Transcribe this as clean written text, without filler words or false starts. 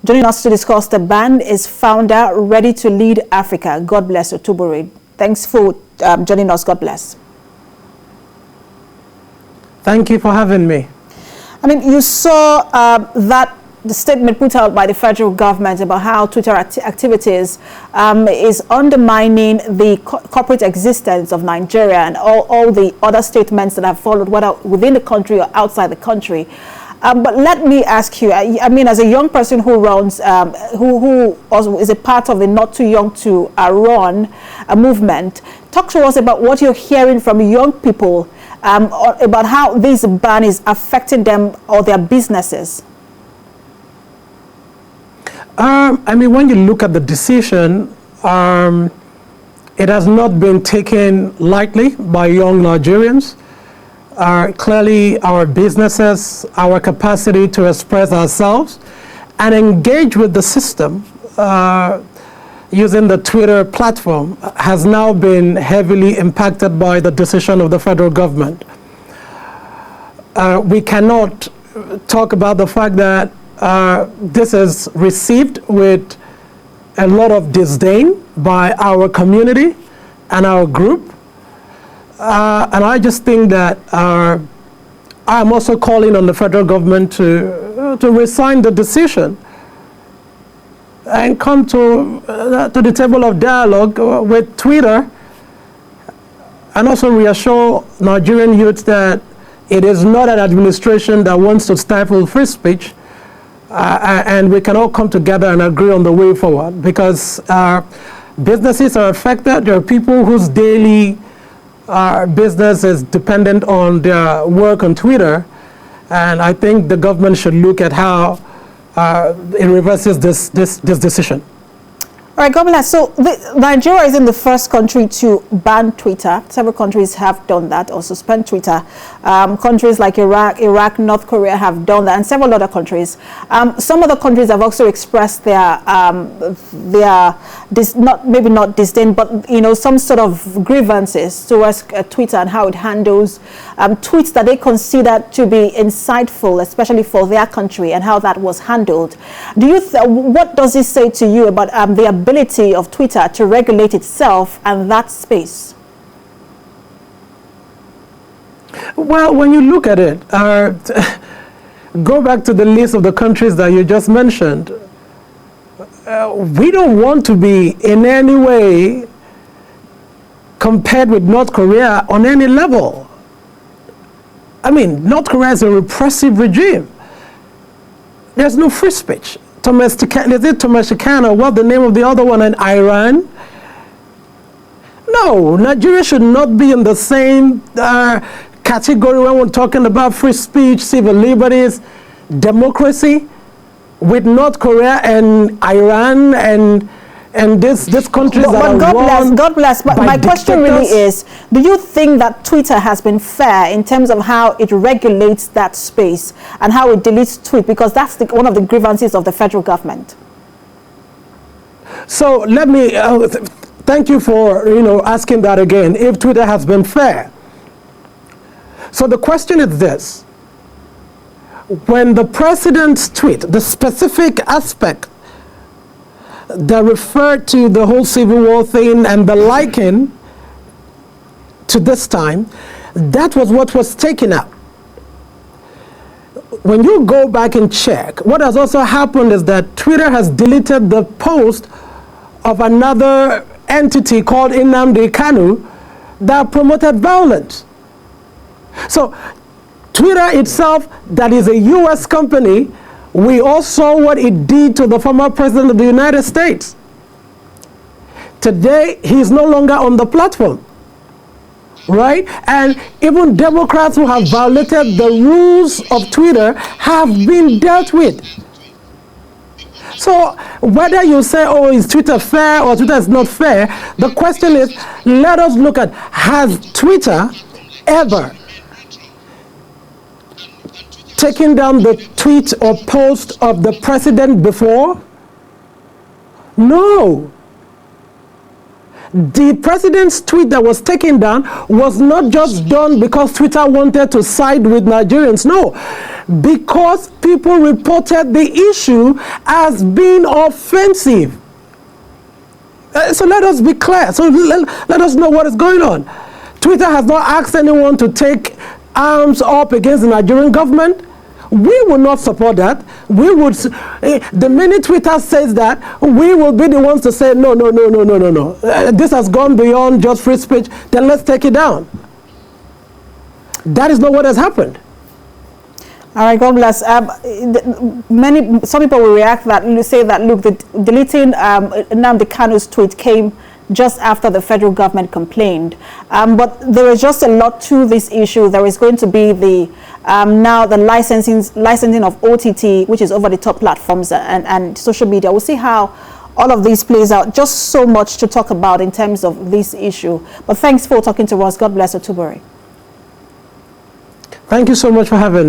Joining us to discuss the ban is founder Ready to Lead Africa. God bless Otubore. Thanks for joining us. God bless. Thank you for having me. I mean, you saw that the statement put out by the federal government about how Twitter activities is undermining the corporate existence of Nigeria, and all the other statements that have followed, whether within the country or outside the country. But let me ask you, I mean, as a young person who runs, who also is a part of the Not Too Young to Run movement, talk to us about what you're hearing from young people about how this ban is affecting them or their businesses. I mean, when you look at the decision, it has not been taken lightly by young Nigerians. Clearly, our businesses, our capacity to express ourselves and engage with the system using the Twitter platform has now been heavily impacted by the decision of the federal government. We cannot talk about the fact that this is received with a lot of disdain by our community and our group. And I just think that I'm also calling on the federal government to resign the decision and come to the table of dialogue with Twitter, and also reassure Nigerian youth that it is not an administration that wants to stifle free speech, and we can all come together and agree on the way forward, because businesses are affected. There are people whose daily business is dependent on their work on Twitter, and I think the government should look at how it reverses this decision. All right, Governor, so Nigeria isn't the first country to ban Twitter. Several countries have done that or suspend Twitter. Countries like Iraq, North Korea have done that, and several other countries. Some other countries have also expressed their maybe not disdain, but some sort of grievances towards Twitter and how it handles tweets that they consider to be insightful, especially for their country, and how that was handled. Do you what does this say to you about the ability of Twitter to regulate itself and that space? Well, when you look at it, go back to the list of the countries that you just mentioned. We don't want to be in any way compared with North Korea on any level. I mean, North Korea is a repressive regime. There's no free speech. Is it Tomashikana? What the name of the other one in Iran? No, Nigeria should not be in the same category when we're talking about free speech, civil liberties, democracy, with North Korea and Iran and these countries that are run. God bless. But my question really is, do you think that Twitter has been fair in terms of how it regulates that space and how it deletes tweets? Because that's one of the grievances of the federal government. So let me thank you for asking that again. If Twitter has been fair. So the question is this: when the president's tweet, the specific aspect that referred to the whole Civil War thing and the liking to this time, that was what was taken out. When you go back and check, what has also happened is that Twitter has deleted the post of another entity called Nnamdi Kanu that promoted violence. So Twitter itself, that is a US company, we all saw what it did to the former president of the United States. Today, he's no longer on the platform, right? And even Democrats who have violated the rules of Twitter have been dealt with. So whether you say, oh, is Twitter fair or Twitter is not fair, the question is, let us look at, has Twitter ever taking down the tweet or post of the president before? No. The president's tweet that was taken down was not just done because Twitter wanted to side with Nigerians. No. because people reported the issue as being offensive. So let us be clear. So let us know what is going on. Twitter has not asked anyone to take arms up against the Nigerian government. We will not support that. We would, the minute Twitter says that, we will be the ones to say, no. This has gone beyond just free speech, then let's take it down. That is not what has happened. All right, God bless. Some people will react that, say that, look, deleting Nnamdi Kanu's tweet came just after the federal government complained. But there is just a lot to this issue. There is going to be the now the licensing of OTT, which is over the top platforms and social media. We'll see how all of this plays out. Just so much to talk about in terms of this issue. But thanks for talking to us. God bless Otubori. Thank you so much for having me.